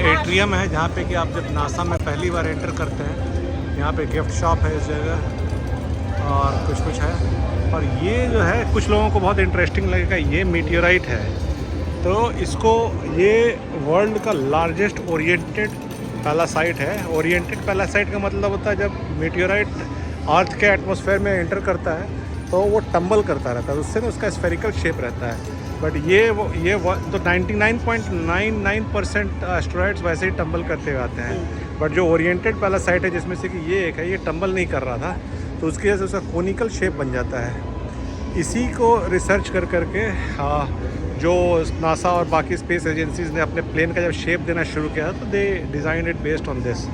Atrium है जहाँ पे कि आप जब नासा में पहली बार एंटर करते हैं, यहाँ पे गिफ्ट शॉप है इस जगह और कुछ है। और ये जो है कुछ लोगों को बहुत इंटरेस्टिंग लगेगा, ये मीटियोराइट है। तो इसको ये वर्ल्ड का लार्जेस्ट ओरिएंटेड पैलासाइट है। ओरिएंटेड पैलासाइट का मतलब होता है जब मीटियोराइट अर्थ के एटमॉस्फेयर में एंटर करता है तो वो टंबल करता रहता है, उससे ना उसका स्फेरिकल शेप रहता है। बट ये तो 99.99% एस्टेरॉइड्स वैसे ही टंबल करते हुए आते हैं। बट जो ओरिएंटेड पैलासाइट है जिसमें से कि ये एक है, ये टंबल नहीं कर रहा था, तो उसकी वजह से उसका कोनिकल शेप बन जाता है। इसी को रिसर्च कर करके जो नासा और बाकी स्पेस एजेंसीज ने अपने प्लेन का जब शेप देना शुरू किया तो they design it based on this.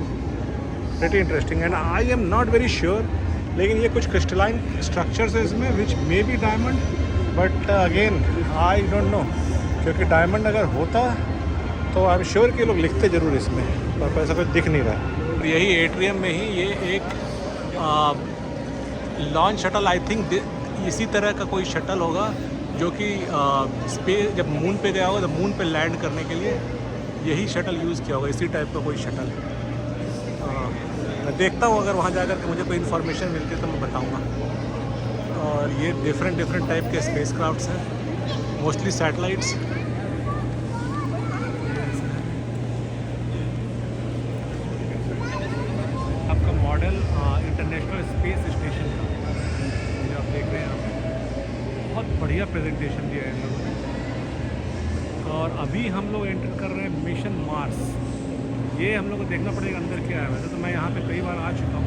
Very interesting and I am not very sure, लेकिन ये कुछ क्रिस्टलाइन स्ट्रक्चर्स है इसमें which may be diamond, but again I don't know, क्योंकि डायमंड अगर होता तो आई एम श्योर कि लोग लिखते ज़रूर इसमें, पर ऐसा कुछ दिख नहीं रहा। यही एट्रियम में ही ये एक लॉन्च शटल, आई थिंक इसी तरह का कोई शटल होगा जो कि स्पेस जब मून पे गया होगा तो मून पे लैंड करने के लिए यही शटल यूज़ किया होगा, इसी टाइप का कोई शटल। मैं देखता हूँ अगर वहाँ जाकर के मुझे कोई इन्फॉर्मेशन मिलती है तो मैं बताऊँगा। और ये डिफरेंट टाइप के स्पेस क्राफ्ट्स हैं, मोस्टली सैटेलाइट्स। आपका मॉडल इंटरनेशनल स्पेस स्टेशन का जो आप देख रहे हैं, यहाँ पे बहुत बढ़िया प्रेजेंटेशन दिया है इन लोगों ने। और अभी हम लोग एंटर कर रहे हैं मिशन मार्स। ये हम लोग को देखना पड़ेगा अंदर क्या है। वैसे तो मैं यहाँ पे कई बार आ चुका हूँ,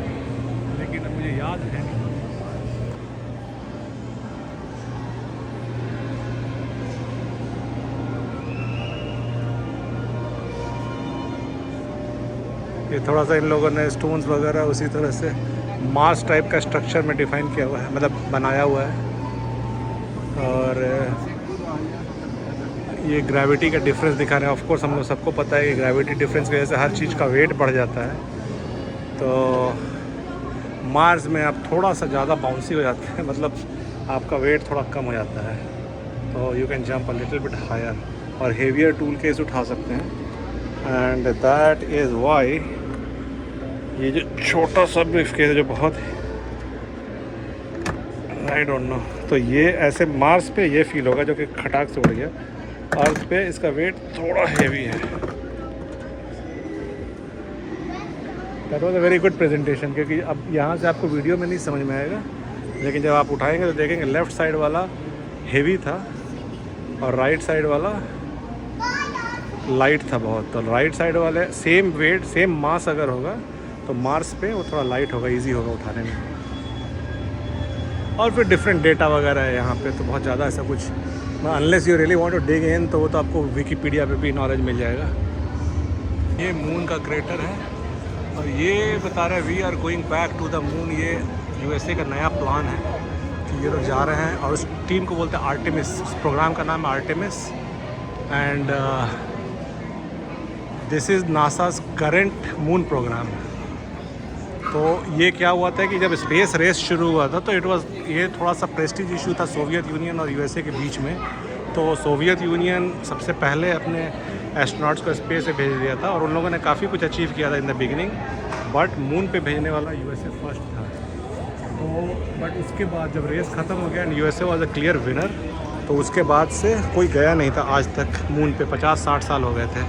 लेकिन अब मुझे याद है नहीं। ये थोड़ा सा इन लोगों ने स्टोन्स वगैरह उसी तरह से मार्स टाइप का स्ट्रक्चर में डिफाइन किया हुआ है, मतलब बनाया हुआ है। और ये ग्रेविटी का डिफरेंस दिखा रहे हैं। ऑफ कोर्स हम लोग सबको पता है कि ग्रेविटी डिफरेंस की वजह से हर चीज़ का वेट बढ़ जाता है। तो मार्स में आप थोड़ा सा ज़्यादा बाउंसी हो जाते हैं, मतलब आपका वेट थोड़ा कम हो जाता है, तो you can jump a little bit higher और हेवियर टूल केस उठा सकते हैं। एंड दैट इज़ वाई ये जो छोटा सा ब्रीफ केस है जो बहुत आई डोंट नो, तो ये ऐसे मार्स पे ये फील होगा जो कि खटाक से उड़ गया। अर्थ पे इसका वेट थोड़ा हेवी है। That was a very good presentation, क्योंकि अब यहाँ से आपको वीडियो में नहीं समझ में आएगा, लेकिन जब आप उठाएंगे तो देखेंगे लेफ़्ट साइड वाला हेवी था और राइट साइड वाला लाइट था बहुत। तो राइट साइड वाले सेम वेट सेम मास अगर होगा तो मार्स पे वो थोड़ा लाइट होगा, ईजी होगा उठाने में। और फिर डिफरेंट डेटा वगैरह है यहाँ पे, तो बहुत ज़्यादा ऐसा कुछ unless you really want to dig in तो वो तो आपको विकीपीडिया पे भी नॉलेज मिल जाएगा। ये मून का क्रेटर है और ये बता रहे हैं we are going back to the moon. ये यूएसए का नया प्लान है कि ये लोग जा रहे हैं और उस टीम को बोलते हैं आर्टेमिस। उस प्रोग्राम का नाम है Artemis and this is NASA's current moon program. तो ये क्या हुआ था कि जब स्पेस रेस शुरू हुआ था तो ये थोड़ा सा प्रेस्टीज इशू था सोवियत यूनियन और यूएसए के बीच में। तो सोवियत यूनियन सबसे पहले अपने एस्ट्रोनॉट्स को स्पेस में भेज दिया था और उन लोगों ने काफ़ी कुछ अचीव किया था in the beginning, but moon पे भेजने वाला यूएसए फर्स्ट था। तो बट उसके बाद जब रेस ख़त्म हो गया and USA was a clear winner, तो उसके बाद से कोई गया नहीं था आज तक मून पे। 50-60 साल हो गए थे।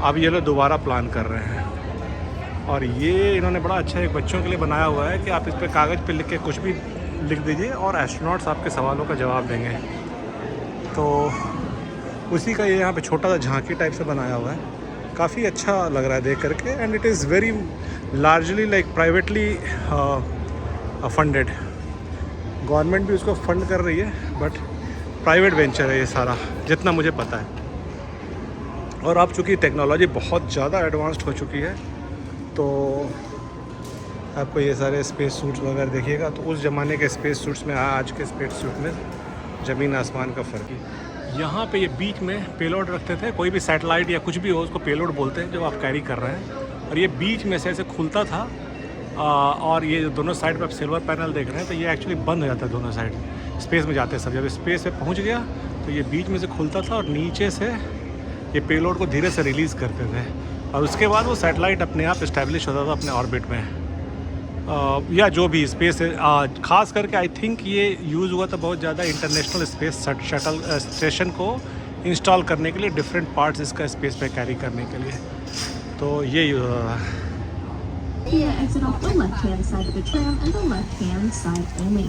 अब ये लोग दोबारा प्लान कर रहे हैं और ये इन्होंने बड़ा अच्छा एक बच्चों के लिए बनाया हुआ है कि आप इस पर कागज़ पे लिख के कुछ भी लिख दीजिए और एस्ट्रोनॉट्स आपके सवालों का जवाब देंगे। तो उसी का ये यहाँ पे छोटा सा झांकी टाइप से बनाया हुआ है, काफ़ी अच्छा लग रहा है देख करके। And it is very largely like privately funded. Government भी उसको फंड कर रही है बट प्राइवेट वेंचर है ये सारा, जितना मुझे पता है। और अब चूँकि टेक्नोलॉजी बहुत ज़्यादा एडवांस्ड हो चुकी है तो आपको ये सारे स्पेस सूट्स वगैरह देखिएगा तो उस ज़माने के स्पेस सूट्स में आज के स्पेस सूट में ज़मीन आसमान का फ़र्क है। यहाँ पे ये बीच में पेलोड रखते थे, कोई भी सैटेलाइट या कुछ भी हो उसको पेलोड बोलते हैं जब आप कैरी कर रहे हैं। और ये बीच में से ऐसे खुलता था और ये दोनों साइड पे आप सिल्वर पैनल देख रहे हैं तो ये एक्चुअली बंद हो जाता है दोनों साइड स्पेस में जाते सब। जब स्पेस पे पहुँच गया तो ये बीच में से खुलता था और नीचे से ये पेलोड को धीरे से रिलीज़ करते थे। और उसके बाद वो सैटेलाइट अपने आप इस्टेब्लिश होता था अपने ऑर्बिट में। या जो भी स्पेस खास करके आई थिंक ये यूज़ हुआ था बहुत ज़्यादा इंटरनेशनल स्पेस शटल स्टेशन को इंस्टॉल करने के लिए, डिफरेंट पार्ट्स इसका स्पेस पे कैरी करने के लिए, तो ये यूज़ हो रहा है। Exit off the left-hand side of the tram and the left-hand side only.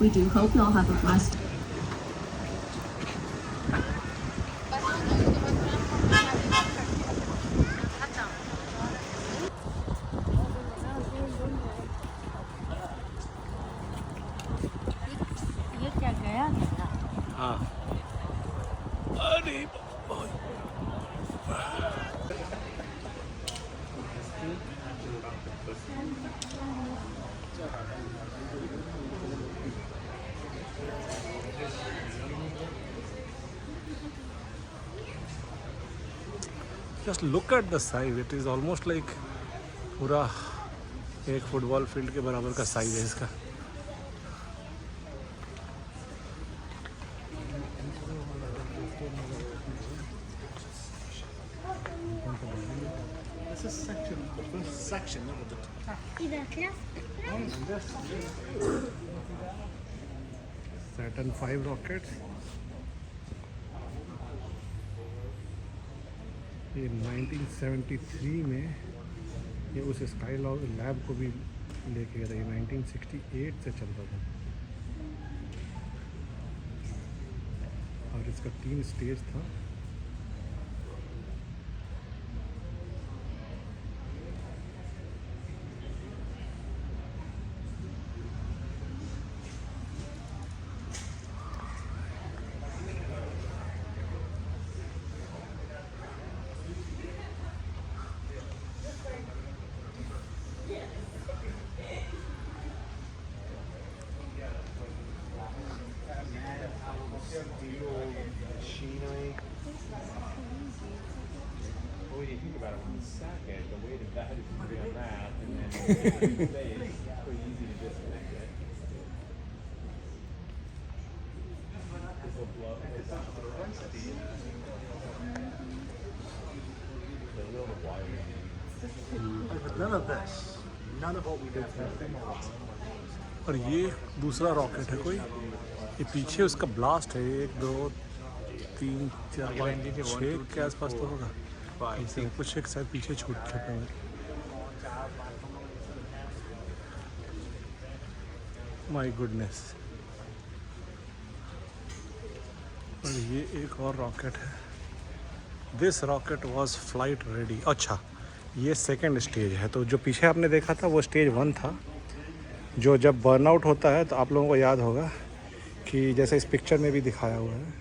We do hope y'all have a blessed हाँ, अरे just look at the size, it is almost like पूरा एक फुटबॉल फील्ड के बराबर का size है इसका। Saturn 5 rocket, ये 1973 में ये उस स्काई लैब को भी लेके गया था। ये 1968 से चलता था और इसका 3 स्टेज था। Well, you think about it, when you sack it, the weight of that is going to be on that, and then it's pretty easy to disconnect it. This will blow. It's not the density. The little wire. None of this, none of what we did today. और ये दूसरा rocket है कोई, ये पीछे उसका blast है। 1 2 3 4 5 6 के आसपास तो होगा, इसे कुछ एक शायद पीछे छूटे हैं। My goodness. और ये एक और रॉकेट है। This rocket was flight ready. अच्छा, ये सेकंड स्टेज है। तो जो पीछे आपने देखा था वो स्टेज 1 था, जो जब बर्नआउट होता है तो आप लोगों को याद होगा कि जैसे इस पिक्चर में भी दिखाया हुआ है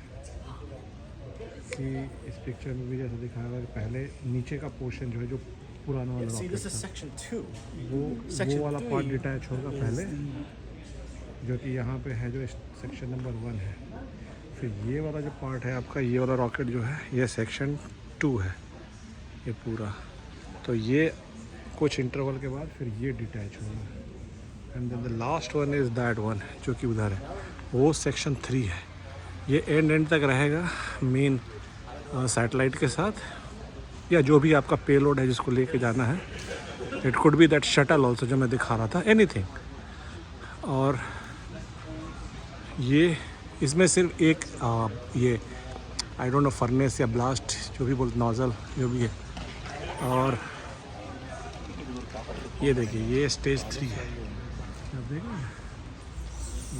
कि इस पिक्चर में भी जैसे दिखाया हुआ है कि पहले नीचे का पोर्शन जो है, जो पुराना वाला See, this is रॉकेट था, section 2. वो वाला पार्ट डिटैच होगा पहले, जो कि यहाँ पे है, जो सेक्शन नंबर 1 है। फिर ये वाला जो पार्ट है आपका, ये वाला रॉकेट जो है, ये सेक्शन 2 है ये पूरा। तो ये कुछ इंटरवल के बाद फिर ये डिटैच होगा, and then the last one is that one जो कि उधर है, वो सेक्शन 3 है। ये एंड तक रहेगा मेन सैटेलाइट के साथ, या जो भी आपका पेलोड है जिसको लेके जाना है। It could be that shuttle also जो मैं दिखा रहा था, एनीथिंग। और ये इसमें सिर्फ एक ये आई डोंट नो फर्नेस या ब्लास्ट जो भी बोलते, नोजल जो भी है। और ये देखिए, ये स्टेज 3 है, आप देखें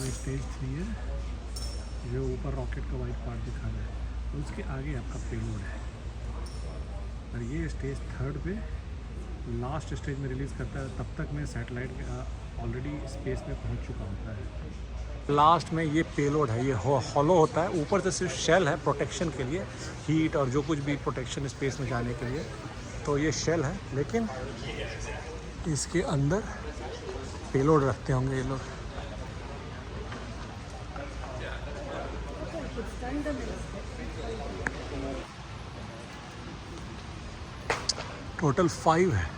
ये स्टेज 3 है, जो ऊपर रॉकेट का वाइट पार्ट दिखा रहा है, उसके आगे आपका पेलोड है। और ये स्टेज 3 पे लास्ट स्टेज में रिलीज़ करता है, तब तक में सैटेलाइट ऑलरेडी स्पेस में पहुंच चुका होता है। लास्ट में ये पेलोड है, ये हॉलो होता है, ऊपर से सिर्फ शेल है प्रोटेक्शन के लिए, हीट और जो कुछ भी प्रोटेक्शन स्पेस में जाने के लिए, तो ये शेल है। लेकिन इसके अंदर पेलोड रखते होंगे ये लोग। टोटल 5 है।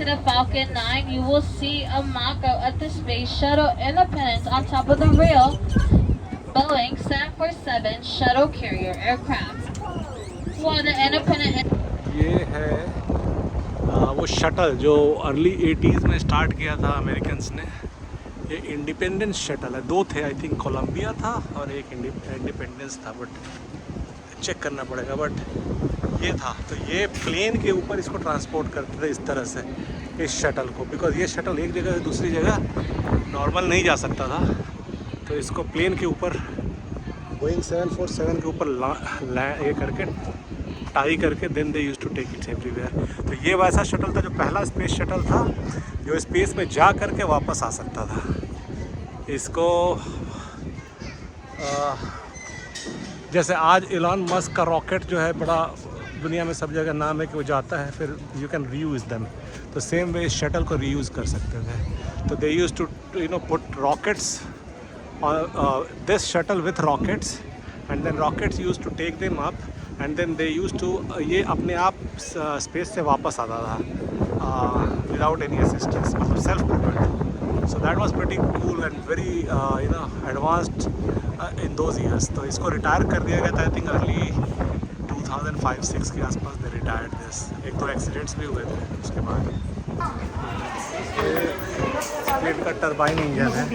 the Falcon 9, you will see a mock-up of the Space Shuttle Independence on top of the real Boeing 747 shuttle carrier aircraft. While the Independent ये है वो शटल जो अर्ली 80s में स्टार्ट किया था अमेरिकन्स ने। ये इंडिपेंडेंस शटल है, दो थे, आई थिंक कोलंबिया था और एक इंडिपेंडेंस था, बट चेक करना पड़ेगा। बट ये था, तो ये प्लेन के ऊपर इसको ट्रांसपोर्ट करते थे इस तरह से, इस शटल को, बिकॉज ये शटल एक जगह से दूसरी जगह नॉर्मल नहीं जा सकता था, तो इसको प्लेन के ऊपर बोइंग 747 के ऊपर ये करके टाई करके then they use to take its everywhere. तो ये वैसा शटल था जो पहला स्पेस शटल था जो स्पेस में जा करके वापस आ सकता था। इसको जैसे आज इलॉन मस्क का रॉकेट जो है बड़ा दुनिया में सब जगह नाम है कि वो जाता है, फिर यू कैन रीयूज़ देम, तो सेम वे इस शटल को रीयूज़ कर सकते थे। तो they use to put rockets this shuttle with rockets, and then rockets used to take them up, and then they used to ये अपने आप स्पेस से वापस आता था without any assistance, मतलब self propelled. So that was pretty cool and very advanced in those years. तो इसको रिटायर कर दिया गया था, आई थिंक अर्ली 2005-06 के आसपास दे रिटायर्ड दिस। एक दो एक्सीडेंट्स भी हुए थे उसके बाद। प्लेन का टरबाइन इंजन है।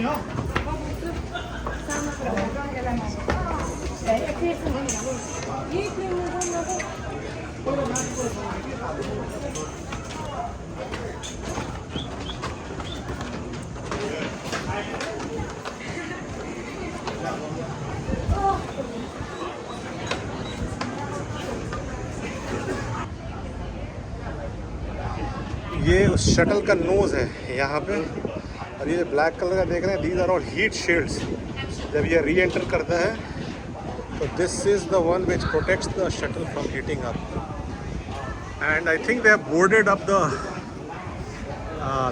ये उस शटल का नोज़ है यहाँ पे, और ये ब्लैक कलर का देख रहे हैं, these are all heat shields. जब ये री एंटर करता है तो this is the one which protects the shuttle from heating up, and I think they have boarded up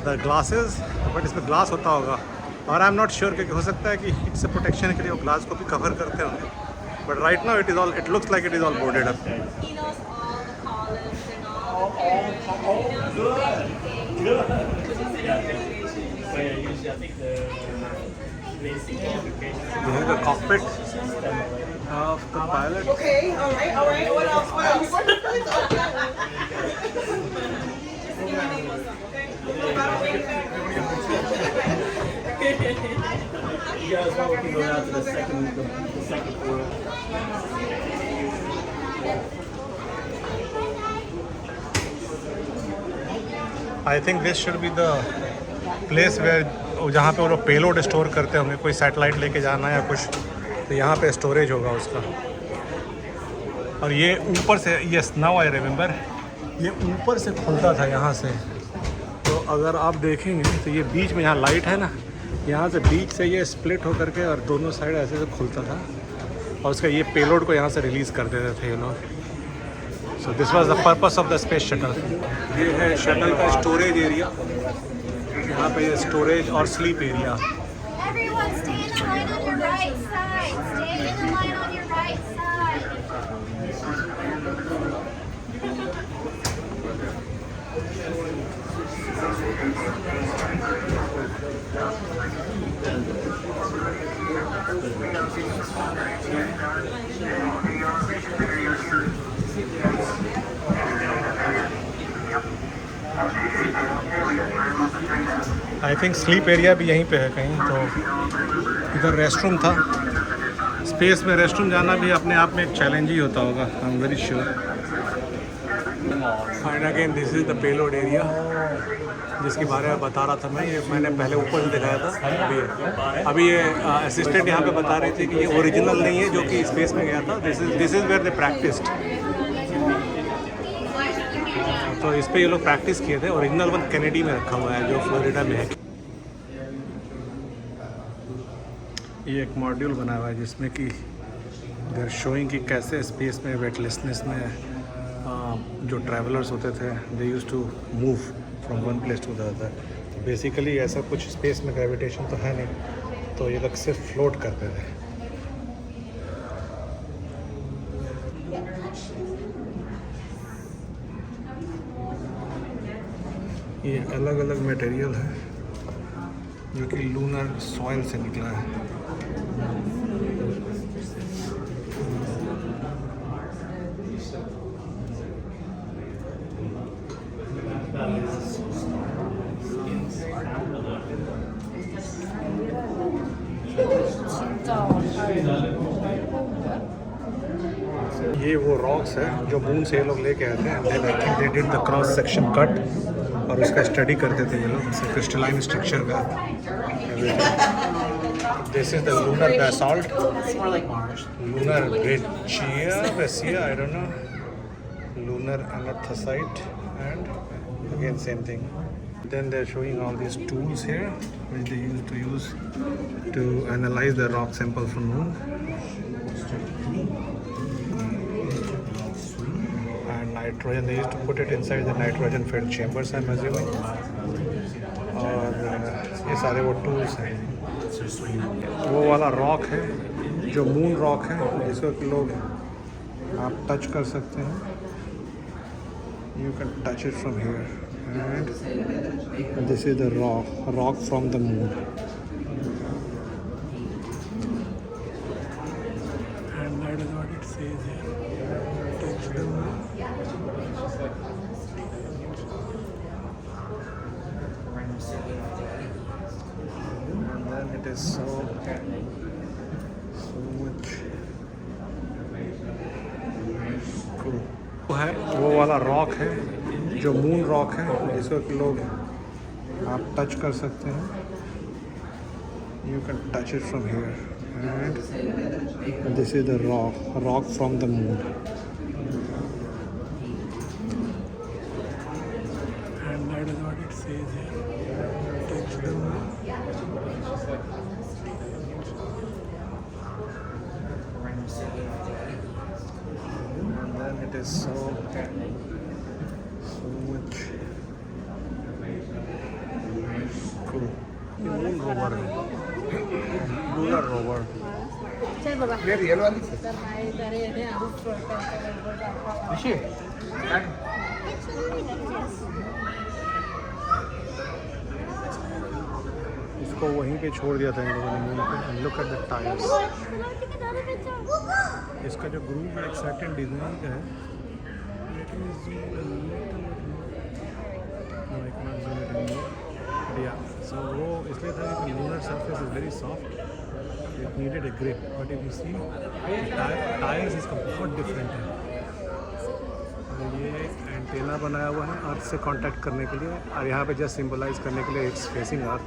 the glasses, but इसमें ग्लास होता होगा, और आई एम नॉट श्योर, क्योंकि हो सकता है कि हीट से प्रोटेक्शन के लिए वो ग्लास को भी कवर करते होंगे, but right now it looks like it is all boarded up. You have the cockpit of the pilot. Okay, all right. What else? Just give me a name or something, okay? You guys know we can go down to the second floor. I think this should be the place where जहाँ पे वो लोग payload store करते होंगे, कोई satellite लेके जाना है या कुछ, तो यहाँ पे स्टोरेज होगा उसका। और ये ऊपर से, यस नाउ आई रिमेंबर, ये ऊपर से खुलता था यहाँ से, तो अगर आप देखेंगे तो ये बीच में यहाँ लाइट है ना, यहाँ से बीच से ये स्प्लिट होकर के और दोनों साइड ऐसे से खुलता था, और उसका ये पेलोड को यहाँ से रिलीज़ कर देते थे ये लोग। So this was the purpose of the space shuttle. ये है शटल का स्टोरेज एरिया, यहाँ पे ये स्टोरेज और sleep area. Everyone stay in the line on your right side. Stay in the line on your right side. I think sleep area भी यहीं पे है कहीं, तो इधर रेस्टरूम था। स्पेस में रेस्टरूम जाना भी अपने आप में एक चैलेंज ही होता होगा, I am very sure. And again this is the payload area जिसके बारे में बता रहा था मैं, ये मैंने पहले ऊपर से दिखाया था। अभी ये असिस्टेंट यहाँ पे बता रही थी कि ये ओरिजिनल नहीं है जो कि स्पेस में गया था, this is where they practised. तो इस पे ये लोग प्रैक्टिस किए थे। ओरिजिनल वन कैनेडी में रखा हुआ है जो फ्लोरिडा में है। ये एक मॉड्यूल बना हुआ है जिसमें कि देयर शोइंग कि कैसे स्पेस में वेटलेसनेस में जो ट्रैवलर्स होते थे they used to move from one place to the other. तो बेसिकली ऐसा कुछ स्पेस में ग्रेविटेशन तो है नहीं, तो ये लोग सिर्फ फ्लोट करते थे। ये अलग अलग मटेरियल है जो कि लूनर सॉइल से निकला है। ये वो रॉक्स है जो मून से ये लोग लेके आए थे and then I think they did the cross section cut और उसका स्टडी करते थे ये लोग, इससे क्रिस्टलाइन स्ट्रक्चर का। This is the lunar basalt, It's more like Mars. Lunar breccia, I don't know, lunar anorthosite, and again same thing. Then they're showing all these tools here which they use to analyze the rock sample from moon. And nitrogen, they used to put it inside the nitrogen filled chambers, I'm assuming. और ये सारे वो tools हैं। वो वाला rock है जो moon rock है जिसको कि लोग आप टच कर सकते हैं। You can touch it from here, and this is the rock from the moon. And that is what it says here. Touch the moon. And then it is so much cool. वो है वो वाला rock है जो moon rock है जिसको कि लोग आप टच कर सकते हैं। You can touch it from here, and this is the rock from the moon. And that is what it says here. Touch the moon. And then it is so much cool. ये moon rover है, lunar rover. इसको वहीं पे छोड़ दिया था इन लोगों ने मून पे। Look at the tyres. इसका जो ग्रूव है एक सर्टेन डिज़ाइन का है। सो वो इसलिए था कि lunar surface is very soft, it needed a grip, but if you see tyres इसका बहुत डिफरेंट है। और ये एंटेना बनाया हुआ है अर्थ से कांटेक्ट करने के लिए, और यहाँ पे जस्ट सिंबलाइज करने के लिए it's facing earth.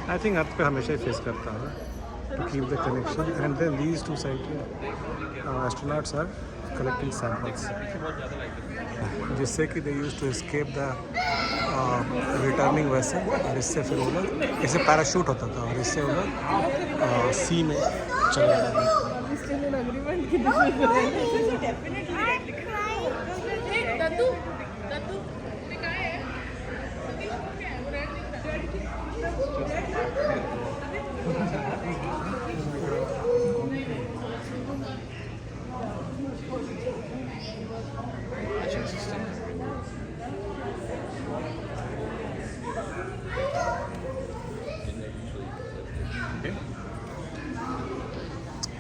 I think earth पे हमेशा ही फेस करता है to keep the connection. And then these two sites astronauts are collecting samples, जिससे कि they used to escape the returning vessel, और इससे फिर वो लोग, इससे पैराशूट होता था और इससे वो लोग सी में चले जाते थे।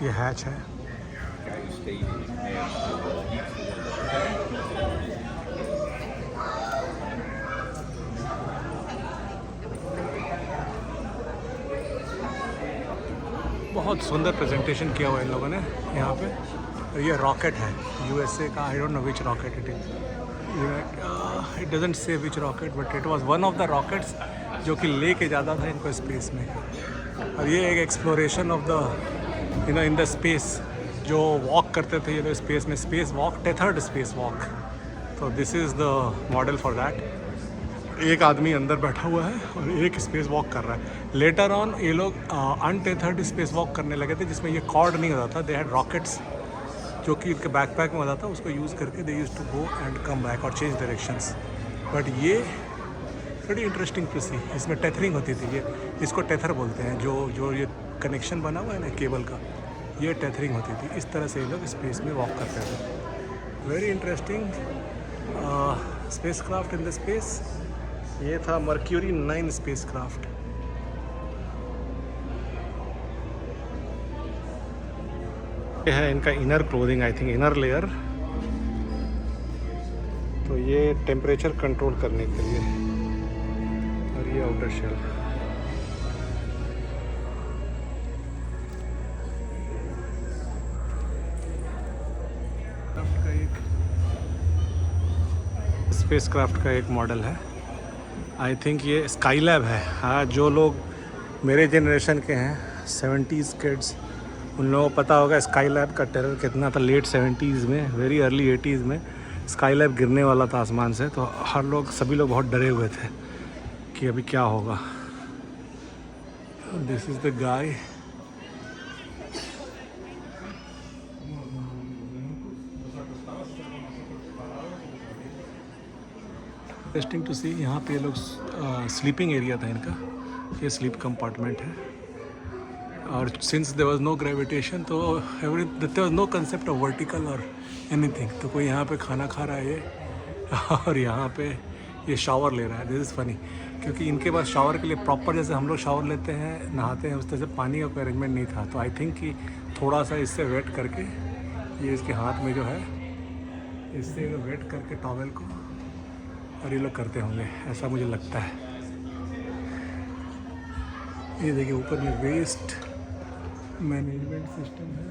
ये हैच है। बहुत सुंदर प्रेजेंटेशन किया हुआ है इन लोगों ने यहाँ पे। और ये रॉकेट है यूएसए का, आई don't know which rocket it is, it doesn't say which rocket, but it was one of the rockets जो कि लेके जाता था इनको स्पेस में। और ये एक exploration of the in the space जो वॉक करते थे ये लोग स्पेस में, space walk, tethered space walk. तो this is the model for that. एक आदमी अंदर बैठा हुआ है और एक स्पेस वॉक कर रहा है। लेटर ऑन ये लोग अनटेथर्ड स्पेस वॉक करने लगे थे जिसमें ये कॉर्ड नहीं होता था। दे हैड रॉकेट्स जो कि इनके बैकपैक में होता था, उसको यूज़ करके they use to go and come back और चेंज डायरेक्शंस। बट ये बड़ी इंटरेस्टिंग सी, इसमें टेथरिंग होती थी। ये इसको टेथर बोलते हैं, जो ये कनेक्शन बना हुआ है ना केबल का, ये टेथरिंग होती थी। इस तरह से ये लोग स्पेस में वॉक करते थे। Very interesting space craft in the space. ये था मर्क्यूरी 9 स्पेसक्राफ्ट। ये है इनका inner clothing, I think inner layer. तो ये टेम्परेचर कंट्रोल करने के लिए, और ये आउटर शेल। स्पेसक्राफ्ट का एक मॉडल है, आई थिंक ये स्काईलैब है। हाँ, जो लोग मेरे जनरेशन के हैं 70s किड्स, उन लोगों को पता होगा स्काईलैब का टेरर कितना था। लेट 70s में, वेरी अर्ली 80s में स्काईलैब गिरने वाला था आसमान से, तो हर लोग, सभी लोग बहुत डरे हुए थे कि अभी क्या होगा। This is the guy. Interesting to see, यहाँ पे लोग स्लीपिंग एरिया था इनका, ये स्लीप कंपार्टमेंट है। और since there was no gravitation, तो there was no concept of vertical और एनीथिंग। तो कोई यहाँ पे खाना खा रहा है ये, और यहाँ पे ये शावर ले रहा है। दिस इज़ फनी, क्योंकि इनके पास शावर के लिए प्रॉपर, जैसे हम लोग शावर लेते हैं, नहाते हैं, उस तरह से पानी का कोई अरेंजमेंट नहीं था। तो आई थिंक कि थोड़ा सा इससे वेट करके, ये इसके हाथ में जो है, इससे वेट करके टॉवेल को, और ये लोग करते होंगे, ऐसा मुझे लगता है। ये देखिए ऊपर में वेस्ट मैनेजमेंट सिस्टम है,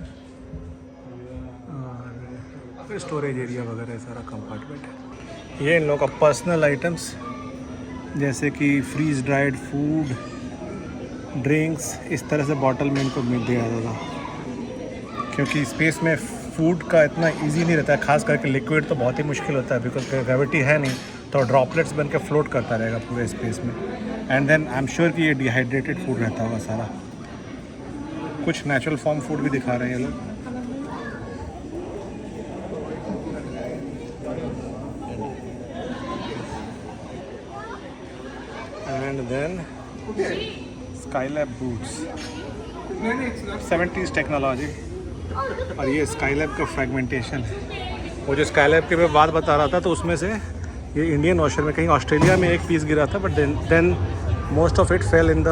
और स्टोरेज एरिया वगैरह सारा कंपार्टमेंट है। ये इन लोगों का पर्सनल आइटम्स, जैसे कि फ्रीज ड्राइड फूड, ड्रिंक्स, इस तरह से बॉटल में इनको मिल दिया जाता था। क्योंकि स्पेस में फूड का इतना इजी नहीं रहता है, खास करके लिक्विड तो बहुत ही मुश्किल होता है, बिकॉज ग्रेविटी है नहीं, तो ड्रॉपलेट्स बन के फ्लोट करता रहेगा पूरे स्पेस में। And then I am sure कि ये डिहाइड्रेटेड फूड रहता होगा सारा। कुछ नेचुरल फॉर्म फूड भी दिखा रहे हैं ये लोग। And then Skylab boots, 70s technology. और ये स्काईलैब का फ्रेगमेंटेशन है। वो जो स्काईलैब की मैं बात बता रहा था, तो उसमें से ये इंडियन ओशन में, कहीं ऑस्ट्रेलिया में एक पीस गिरा था, but then most of it fell in the